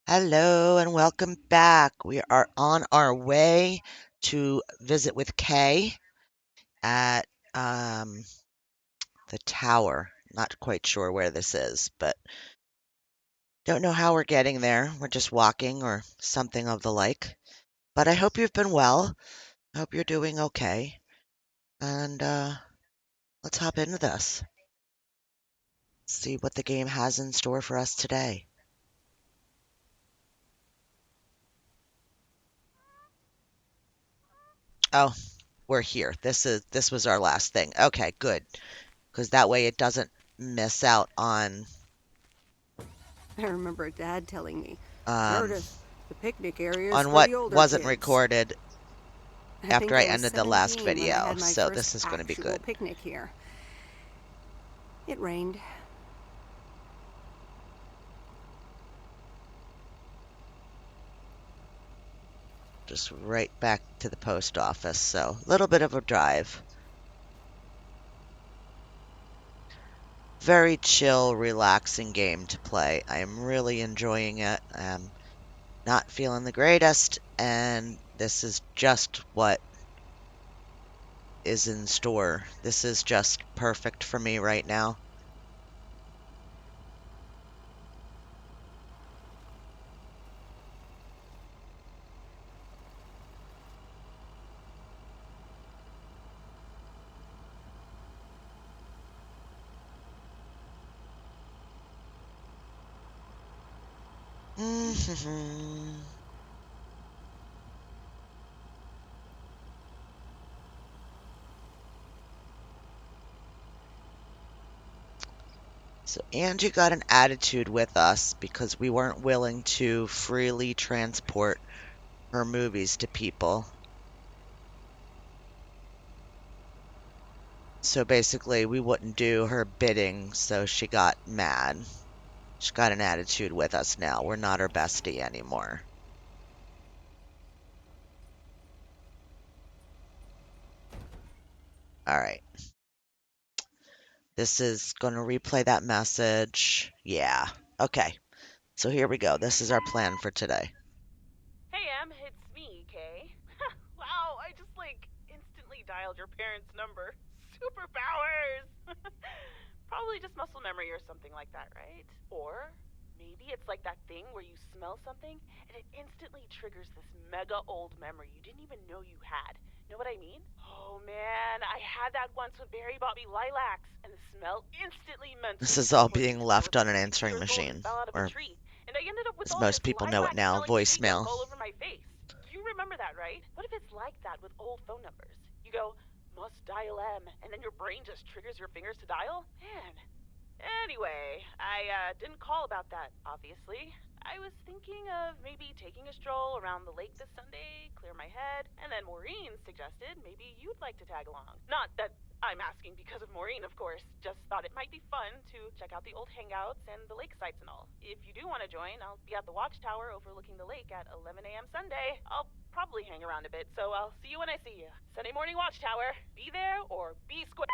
Hello and welcome back. We are on our way to visit with Kay at um, the tower. Not quite sure where this is, but don't know how we're getting there. We're just walking or something of the like. But I hope you've been well. I hope you're doing okay. And let's hop into this. See what the game has in store for us today. Oh, we're here. This was our last thing. Okay, good. Because that way it doesn't miss out I remember Dad telling me, um, Meredith, the picnic area is on for what the older wasn't kids. recorded I after think I I was ended the last 17 when I video, had my so first this is going to be actual good. picnic here. It rained. Just right back to the post office, so a little bit of a drive. Very chill, relaxing game to play. I am really enjoying it. I'm not feeling the greatest, and this is just what is in store. This is just perfect for me right now. So Angie got an attitude with us because we weren't willing to freely transport her movies to people. So basically, we wouldn't do her bidding, so she got mad. She got an attitude with us now. We're not her bestie anymore. All right. This is going to replay that message. Yeah. Okay. So here we go. This is our plan for today. Hey, Em, it's me, Kay. Wow, I just instantly dialed your parents' number. Superpowers! Probably just muscle memory or something like that, right? Or maybe it's like that thing where you smell something and it instantly triggers this mega old memory you didn't even know you had. Know what I mean? Oh man, I had that once when Barry bought me lilacs, and the smell instantly meant This is something all important being to me. I was left on like an 6 answering years old and machine, fell out of a or tree, and I ended up with as all most this people know it lilac now, smelling tree gunk voicemail. all over my face. You remember that, right? What if it's like that with old phone numbers? You go, must dial M, and then your brain just triggers your fingers to dial? Man, anyway, I didn't call about that, obviously. I was thinking of maybe taking a stroll around the lake this Sunday, clear my head, and then Maureen suggested maybe you'd like to tag along. Not that I'm asking because of Maureen, of course. Just thought it might be fun to check out the old hangouts and the lake sites and all. If you do want to join, I'll be at the watchtower overlooking the lake at 11 a.m. Sunday. I'll probably hang around a bit, so I'll see you when I see you. Sunday morning watchtower. Be there or be square.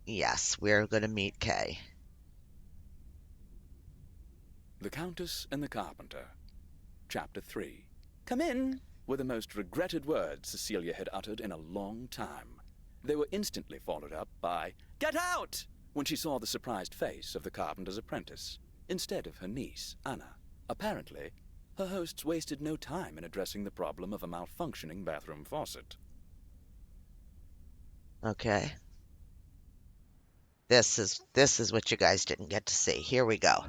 Yes, we're going to meet Kay. The Countess and the Carpenter. Chapter 3. Come in, were the most regretted words Cecilia had uttered in a long time. They were instantly followed up by, Get out! When she saw the surprised face of the carpenter's apprentice, instead of her niece, Anna. Apparently, her hosts wasted no time in addressing the problem of a malfunctioning bathroom faucet. Okay. This is what you guys didn't get to see. Here we go.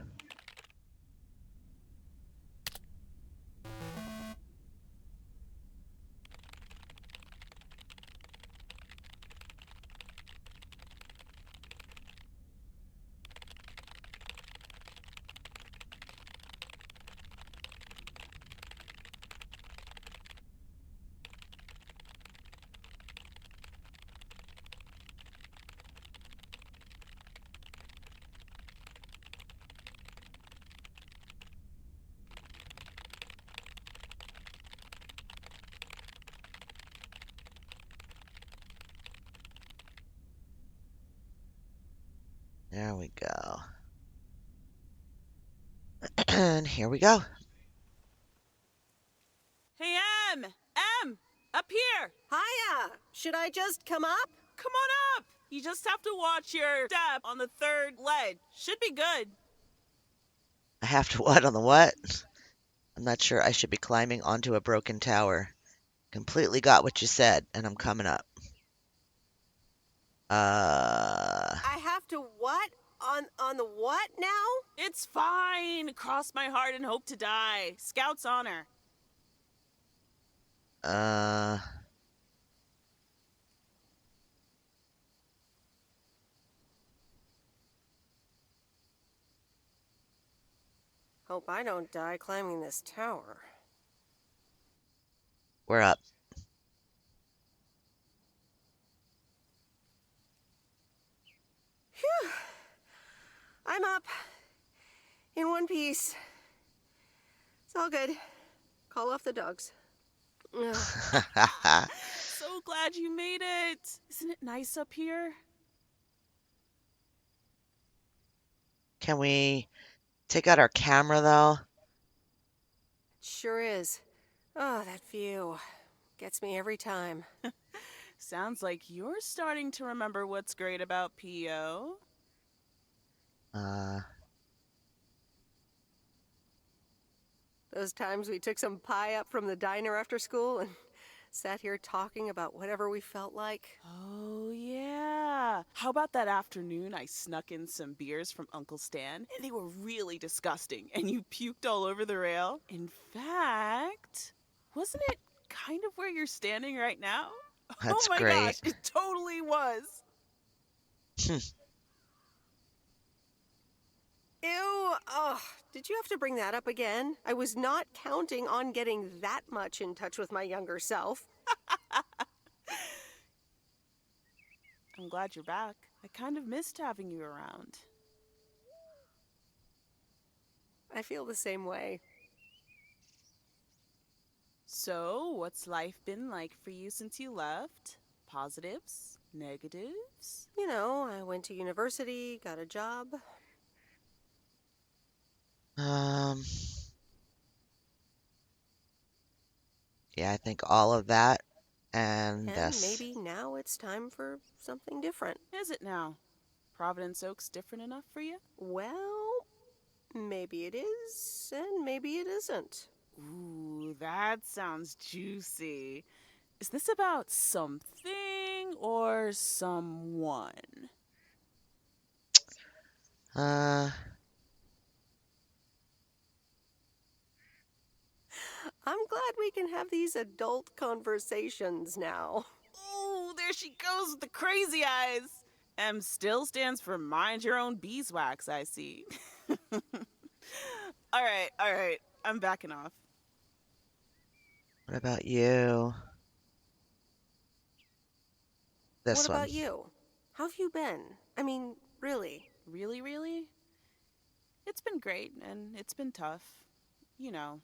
There we go. And here we go. Hey, Em! Em! Up here! Hiya! Should I just come up? Come on up! You just have to watch your step on the third ledge. Should be good. I have to what on the what? I'm not sure I should be climbing onto a broken tower. Completely got what you said, and I'm coming up. I have to what? On the what now? It's fine. Cross my heart and hope to die. Scout's honor. uh, Hope I don't die climbing this tower. we're up. Phew! I'm up. In one piece. It's all good. Call off the dogs. Ugh. So glad you made it. Isn't it nice up here? Can we take out our camera, though? Sure is. Oh, that view. Gets me every time. Sounds like you're starting to remember what's great about P.O. Uh, Those times we took some pie up from the diner after school and sat here talking about whatever we felt like. Oh, yeah. How about that afternoon I snuck in some beers from Uncle Stan? And they were really disgusting, and you puked all over the rail? In fact, wasn't it kind of where you're standing right now? That's Oh my great. gosh, it totally was. Ew! Oh, did you have to bring that up again? I was not counting on getting that much in touch with my younger self. I'm glad you're back. I kind of missed having you around. I feel the same way. So, what's life been like for you since you left? Positives? Negatives? You know, I went to university, got a job. Um, yeah, I think all of that and And this. maybe now it's time for something different. Is it now? Providence Oak's different enough for you? Well, maybe it is, and maybe it isn't. Ooh, that sounds juicy. Is this about something or someone? Uh, I'm glad we can have these adult conversations now. Ooh, there she goes with the crazy eyes. M still stands for mind your own beeswax, I see. All right. I'm backing off. what about you? This What one. about you? How have you been? I mean, really? Really, really? It's been great, and it's been tough. You know,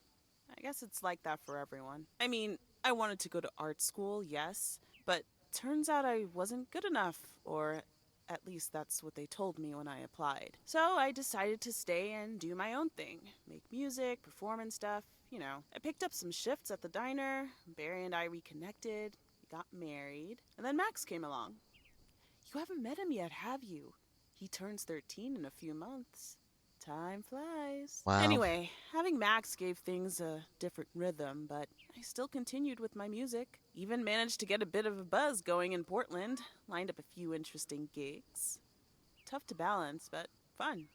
I guess it's like that for everyone. I mean, I wanted to go to art school, yes, but turns out I wasn't good enough, or at least that's what they told me when I applied. So I decided to stay and do my own thing, make music, perform and stuff, you know. I picked up some shifts at the diner, Barry and I reconnected, we got married, and then Max came along. You haven't met him yet, have you? He turns 13 in a few months. Time flies. Wow. Anyway, having Max gave things a different rhythm, but I still continued with my music. Even managed to get a bit of a buzz going in Portland. Lined up a few interesting gigs. Tough to balance, but fun.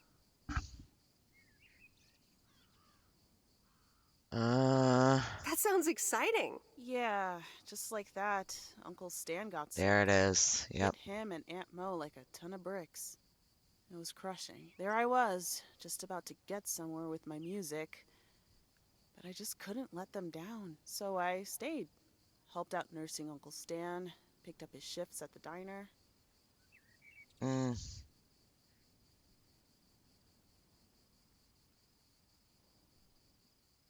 That sounds exciting. Yeah, just like that, Uncle Stan got sick. There it is. Yep. Hit him and Aunt Mo like a ton of bricks. It was crushing. There I was, just about to get somewhere with my music, but I just couldn't let them down. So I stayed, helped out nursing Uncle Stan, picked up his shifts at the diner. Mm.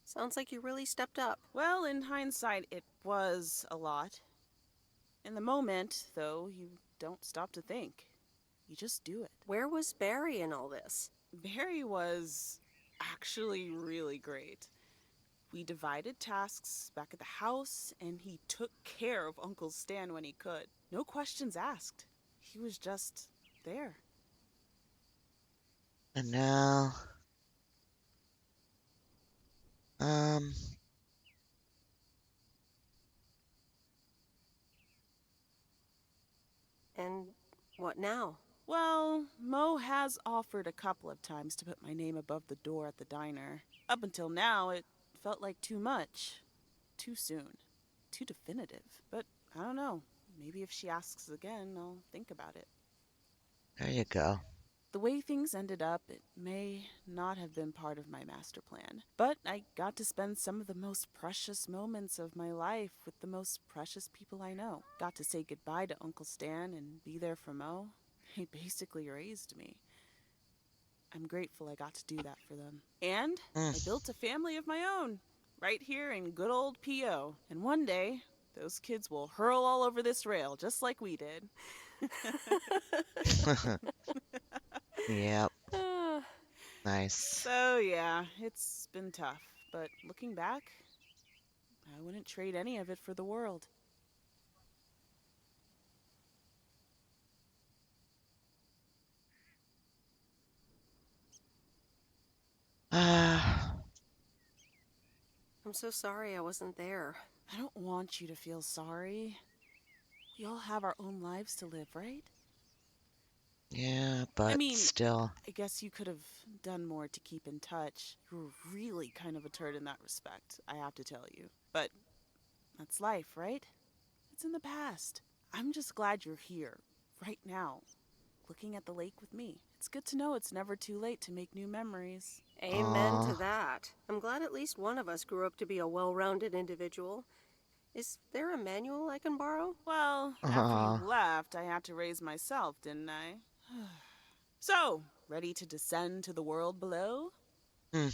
Sounds like you really stepped up. Well, in hindsight, it was a lot. In the moment, though, you don't stop to think. You just do it. Where was Barry in all this? Barry was actually really great. We divided tasks back at the house, and he took care of Uncle Stan when he could. No questions asked. He was just there. And now, um, And what now? Well, Mo has offered a couple of times to put my name above the door at the diner. Up until now, it felt like too much. Too soon. Too definitive. But I don't know. Maybe if she asks again, I'll think about it. there you go. The way things ended up, it may not have been part of my master plan. But I got to spend some of the most precious moments of my life with the most precious people I know. Got to say goodbye to Uncle Stan and be there for Mo. He basically raised me. I'm grateful I got to do that for them. And I built a family of my own, right here in good old P.O. And one day, those kids will hurl all over this rail, just like we did. Yep, Uh, nice. So yeah, it's been tough. But looking back, I wouldn't trade any of it for the world. Uh, I'm so sorry I wasn't there. I don't want you to feel sorry. We all have our own lives to live, right? yeah, but I mean, still. I guess you could have done more to keep in touch. You were really kind of a turd in that respect, I have to tell you. But that's life, right? It's in the past. I'm just glad you're here, right now, looking at the lake with me. It's good to know it's never too late to make new memories. Amen to that. I'm glad at least one of us grew up to be a well-rounded individual. Is there a manual I can borrow? Well, after you left, I had to raise myself, didn't I? So, ready to descend to the world below? Nah,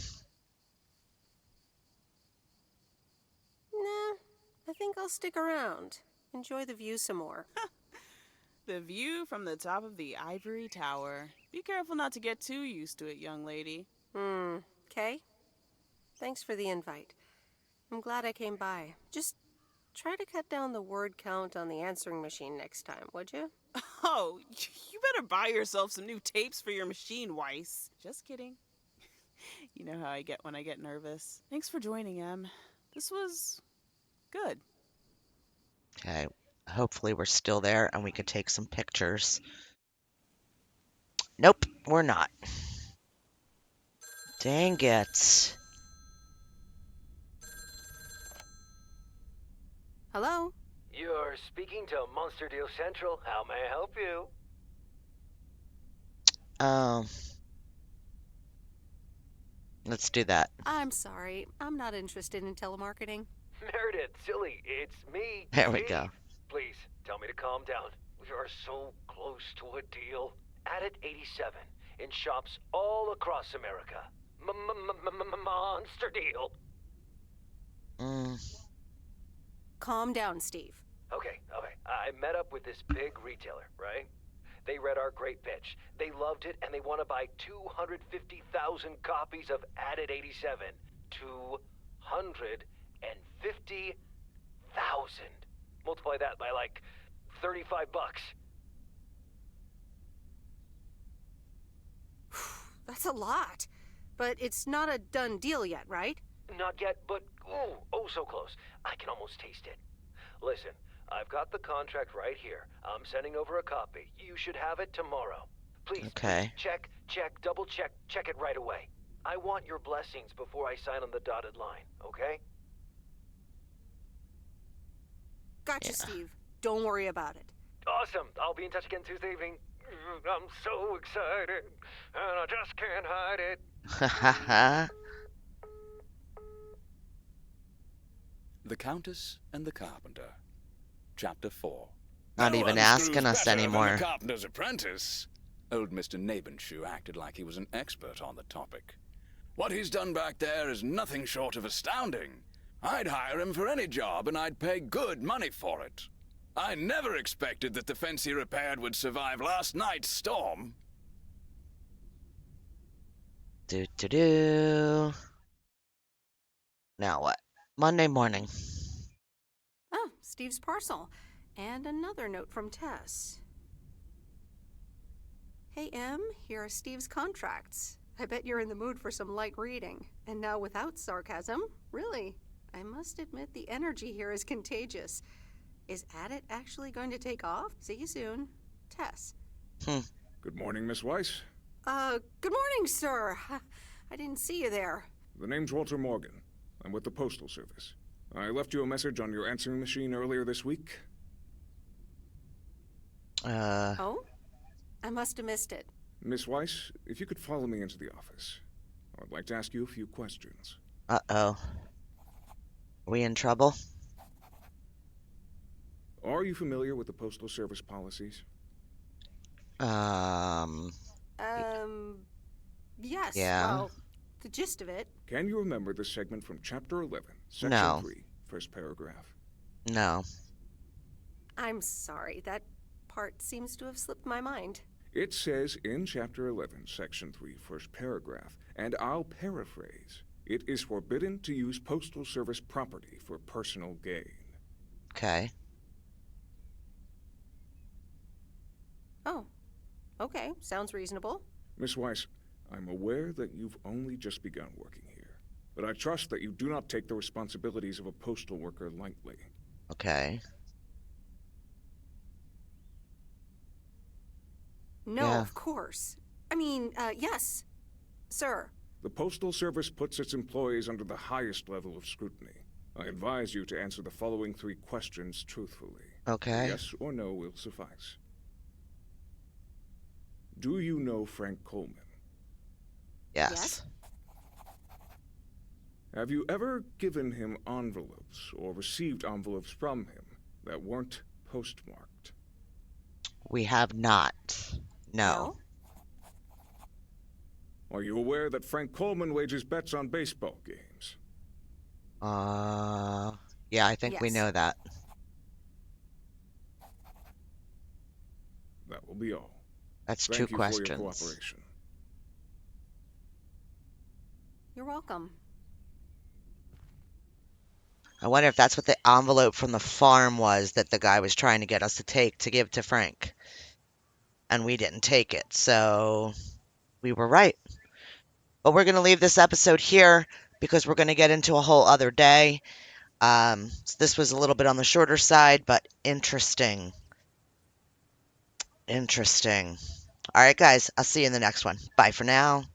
I think I'll stick around. Enjoy the view some more. The view from the top of the ivory tower. Be careful not to get too used to it, young lady. Okay? Thanks for the invite. I'm glad I came by. Just try to cut down the word count on the answering machine next time, would you? Oh, you better buy yourself some new tapes for your machine, Weiss. Just kidding. You know how I get when I get nervous. Thanks for joining, Em. This was good. Okay, hopefully we're still there and we can take some pictures. Nope, we're not. Dang it. Hello? You're speaking to Monster Deal Central. How may I help you? Um, let's do that. I'm sorry. I'm not interested in telemarketing. Meredith, silly, it's me. There we Steve. go. Please, tell me to calm down. We are so close to a deal. Added 87 in shops all across America. Monster Deal. Calm down, Steve. Okay. I met up with this big retailer, right? They read our great pitch. They loved it, and they want to buy 250,000 copies of Added 87. 250,000. Multiply that by like $35. That's a lot. But it's not a done deal yet, right? Not yet, but oh so close. I can almost taste it. Listen, I've got the contract right here. I'm sending over a copy. You should have it tomorrow. Please, Okay. check, double check it right away. I want your blessings before I sign on the dotted line, okay? Gotcha, Yeah. Steve. Don't worry about it. Awesome. I'll be in touch again Tuesday evening. I'm so excited, and I just can't hide it. Ha ha ha. The Countess and the Carpenter. Chapter 4. Not No even one asking screws us better anymore. Than the Carpenter's Apprentice. Old Mr. Nabenshoe acted like he was an expert on the topic. What he's done back there is nothing short of astounding. I'd hire him for any job, and I'd pay good money for it. I never expected that the fence he repaired would survive last night's storm. Do do do. Now what? Monday morning. Oh, Steve's parcel. And another note from Tess. Hey, Em, here are Steve's contracts. I bet you're in the mood for some light reading. And now without sarcasm, really. I must admit the energy here is contagious. Is Addit actually going to take off? See you soon. Tess. Hmm. Good morning, Miss Weiss. Good morning, sir. I didn't see you there. The name's Walter Morgan. I'm with the Postal Service. I left you a message on your answering machine earlier this week. Oh? I must have missed it. Miss Weiss, if you could follow me into the office, I would like to ask you a few questions. Uh-oh. Are we in trouble? Are you familiar with the Postal Service policies? Um, Yes. yeah. Well, the gist of it. Can you remember the segment from Chapter 11, Section No. 3, first paragraph? No. I'm sorry, that part seems to have slipped my mind. It says in Chapter 11, Section 3, first paragraph, and I'll paraphrase, it is forbidden to use Postal Service property for personal gain. Okay. Oh, okay, sounds reasonable. Miss Weiss, I'm aware that you've only just begun working here, but I trust that you do not take the responsibilities of a postal worker lightly. Okay. No, Yeah. of course. I mean, yes, sir. The Postal Service puts its employees under the highest level of scrutiny. I advise you to answer the following 3 questions truthfully. Okay. Yes or no will suffice. Do you know Frank Coleman? Yes. Yes? Have you ever given him envelopes or received envelopes from him that weren't postmarked? We have not. No. Are you aware that Frank Coleman wages bets on baseball games? Yeah, I think we Yes. know that. That will be all. That's 2 Thank you for your questions. cooperation. You're welcome. I wonder if that's what the envelope from the farm was that the guy was trying to get us to take to give to Frank. And we didn't take it, so we were right. But we're going to leave this episode here because we're going to get into a whole other day. So this was a little bit on the shorter side, but interesting. Interesting. All right, guys, I'll see you in the next one. Bye for now.